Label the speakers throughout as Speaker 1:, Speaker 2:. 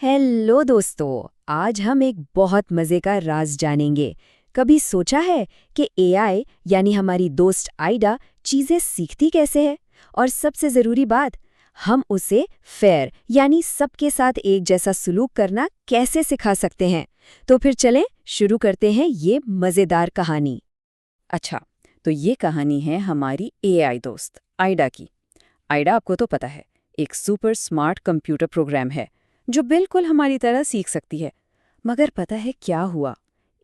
Speaker 1: Hello दोस्तों, आज हम एक बहुत मजे का राज जानेंगे। कभी सोचा है कि एआई यानी हमारी दोस्त आइडा चीजें सीखती कैसे है? और सबसे जरूरी बात, हम उसे फेयर यानी सबके साथ एक जैसा सुलूक करना कैसे सिखा सकते हैं? तो फिर चलें शुरू करते हैं ये मजेदार कहानी।
Speaker 2: अच्छा, तो ये कहानी है हमारी एआई दोस्त आइडा की। आइडा आपको तो पता है, एक सुपर स्मार्ट कंप्यूटर प्रोग्राम है जो बिल्कुल हमारी तरह सीख सकती है। मगर पता है क्या हुआ?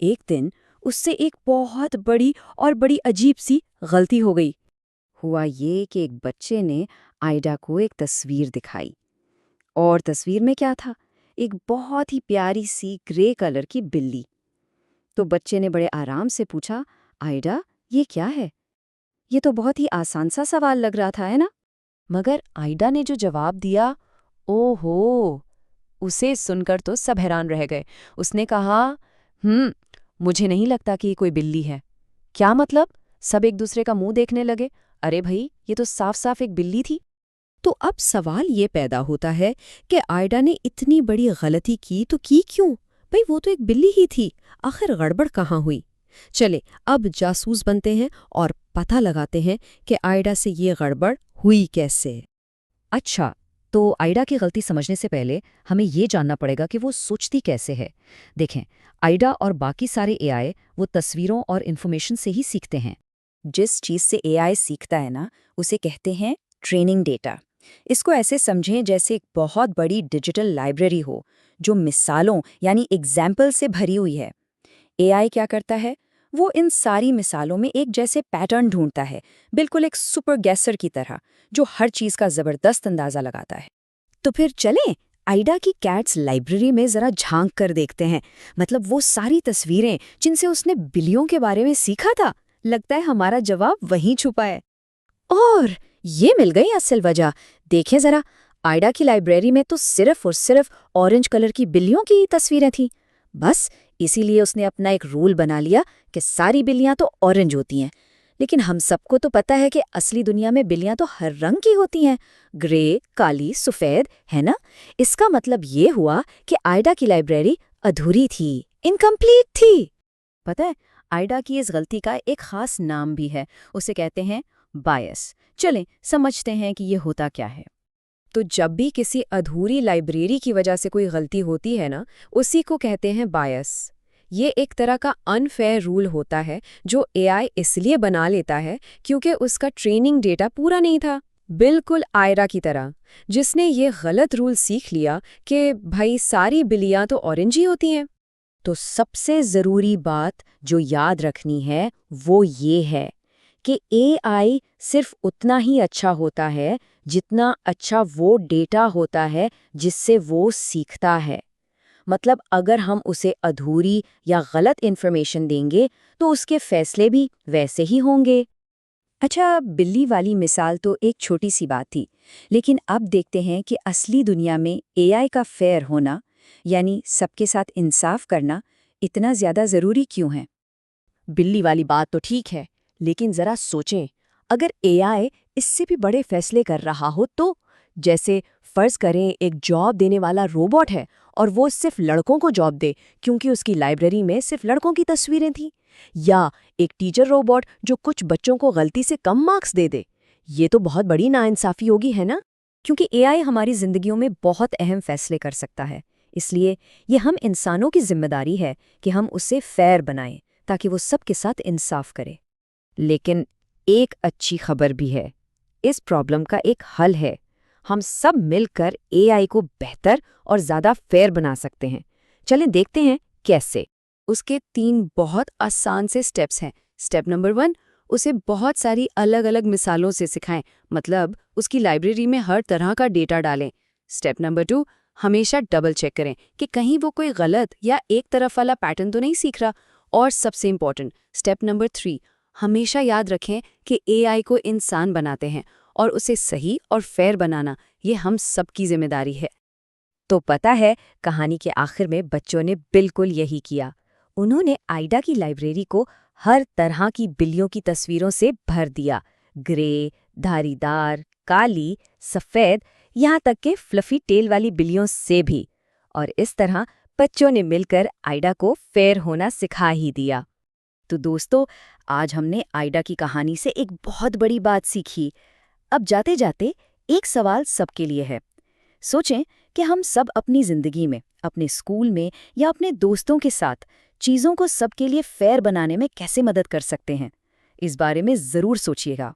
Speaker 2: एक दिन उससे एक बहुत बड़ी अजीब सी गलती हो गई। हुआ ये कि एक बच्चे ने आइडा को एक तस्वीर दिखाई, और तस्वीर में क्या था? एक बहुत ही प्यारी सी ग्रे कलर की बिल्ली। तो बच्चे ने बड़े आराम से पूछा, आइडा, ये क्या है? ये तो बहुत ही आसान सा सवाल लग रहा था, है ना? मगर आइडा ने जो जवाब दिया, ओहो! उसे सुनकर तो सब हैरान रह गए। उसने कहा, मुझे नहीं लगता कि ये कोई बिल्ली है। क्या मतलब? सब एक दूसरे का मुंह देखने लगे। अरे भई, ये तो साफ-साफ एक बिल्ली थी।
Speaker 1: तो अब सवाल ये पैदा होता है कि आइडा ने इतनी बड़ी गलती की तो की क्यों? भाई वो तो एक बिल्ली ही थी, आखिर गड़बड़ कहाँ हुई? चले अब जासूस बनते हैं और पता लगाते हैं कि आइडा से ये गड़बड़ हुई कैसे।
Speaker 2: अच्छा, तो आइडा की गलती समझने से पहले हमें ये जानना पड़ेगा कि वो सोचती कैसे है। देखें, आइडा और बाकी एआई एआई वो तस्वीरों और इन्फॉर्मेशन से ही सीखते हैं। जिस चीज़ से एआई सीखता है ना, उसे कहते हैं ट्रेनिंग डेटा। इसको ऐसे समझें जैसे एक बहुत बड़ी डिजिटल लाइब्रेरी हो, जो मिसालों यानी एग्जाम्पल से भरी हुई है। एआई क्या करता है? वो इन सारी मिसालों में एक जैसे पैटर्न ढूंढता है, बिल्कुल एक सुपर गैसर की तरह, जो हर चीज का जबरदस्त अंदाजा लगाता है।
Speaker 1: तो फिर चलें आइडा की कैट्स लाइब्रेरी में जरा झांक कर देखते हैं। मतलब वो सारी तस्वीरें जिनसे उसने बिल्लियों के बारे में सीखा था, लगता है हमारा जवाब वहीं छुपा है। और ये मिल गई असल वजह। देखें जरा, आइडा की लाइब्रेरी में तो सिर्फ और सिर्फ ऑरेंज कलर की बिल्लियों की तस्वीरें थीं। बस इसीलिए उसने अपना एक रूल बना लिया कि सारी बिल्लियां तो ऑरेंज होती हैं। लेकिन हम सबको तो पता है कि असली दुनिया में बिल्लियां तो हर रंग की होती हैं, ग्रे, काली, सफेद, है ना? इसका मतलब ये हुआ कि आइडा की लाइब्रेरी अधूरी थी, इनकम्प्लीट थी।
Speaker 2: पता है, आइडा की इस गलती का एक खास नाम भी है। उसे कहते हैं बायस। चलें समझते हैं कि ये होता क्या है।
Speaker 1: तो जब भी किसी अधूरी लाइब्रेरी की वजह से कोई गलती होती है ना, उसी को कहते हैं बायस। ये एक तरह का अनफेयर रूल होता है जो एआई इसलिए बना लेता है क्योंकि उसका ट्रेनिंग डेटा पूरा नहीं था। बिल्कुल आयरा की तरह, जिसने ये गलत रूल सीख लिया कि भाई सारी बिल्लियां तो ऑरेंज ही होती हैं।
Speaker 2: तो सबसे ज़रूरी बात जो याद रखनी है वो ये है कि एआई सिर्फ उतना ही अच्छा होता है जितना अच्छा वो डेटा होता है जिससे वो सीखता है। मतलब अगर हम उसे अधूरी या गलत इन्फॉर्मेशन देंगे तो उसके फैसले भी वैसे ही होंगे। अच्छा, बिल्ली वाली मिसाल तो एक छोटी सी बात थी, लेकिन अब देखते हैं कि असली दुनिया में एआई का फेयर होना, यानी सबके साथ इंसाफ करना, इतना ज़्यादा ज़रूरी क्यों है?
Speaker 1: बिल्ली वाली बात तो ठीक है, लेकिन जरा सोचें, अगर एआई इससे भी बड़े फैसले कर रहा हो तो? जैसे फर्ज करें एक जॉब देने वाला रोबोट है और वो सिर्फ लड़कों को जॉब दे क्योंकि उसकी लाइब्रेरी में सिर्फ लड़कों की तस्वीरें थीं। या एक टीचर रोबोट जो कुछ बच्चों को गलती से कम मार्क्स दे दे। ये तो बहुत बड़ी नाइंसाफी होगी, है ना? क्योंकि एआई हमारी जिंदगियों में बहुत अहम फैसले कर सकता है। इसलिए ये हम इंसानों की जिम्मेदारी है कि हम उसे फेयर बनाएं ताकि वो सबके साथ इंसाफ करे।
Speaker 2: लेकिन एक अच्छी खबर भी है। इस प्रॉब्लम का एक हल है। हम सब मिलकर एआई को बेहतर और ज़्यादा फेयर बना सकते हैं। चलें देखते हैं कैसे।
Speaker 1: उसके 3 बहुत आसान से स्टेप्स हैं। स्टेप नंबर 1, उसे बहुत सारी अलग-अलग मिसालों से सिखाएं, मतलब उसकी लाइब्रेरी में हर तरह का डेटा डालें। स्टेप नंबर 2, हमेशा डबल चेक करें कि कहीं वो कोई गलत या एक तरफ वाला पैटर्न तो नहीं सीख रहा। और सबसे इम्पोर्टेंट स्टेप नंबर 3, हमेशा याद रखें कि एआई को इंसान बनाते हैं और उसे सही और फेयर बनाना ये हम सबकी जिम्मेदारी है।
Speaker 2: तो पता है, कहानी के आखिर में बच्चों ने बिल्कुल यही किया। उन्होंने आइडा की लाइब्रेरी को हर तरह की बिल्लियों की तस्वीरों से भर दिया। ग्रे, धारीदार, काली, सफ़ेद, यहाँ तक के फ्लफी टेल वाली बिल्लियों से भी।
Speaker 1: और इस तरह बच्चों ने मिलकर आइडा को फेयर होना सिखा ही दिया। तो दोस्तों, आज हमने आइडा की कहानी से एक बहुत बड़ी बात सीखी। अब जाते जाते एक सवाल सबके लिए है। सोचें कि हम सब अपनी जिंदगी में, अपने स्कूल में या अपने दोस्तों के साथ चीज़ों को सबके लिए फेयर बनाने में कैसे मदद कर सकते हैं। इस बारे में ज़रूर सोचिएगा।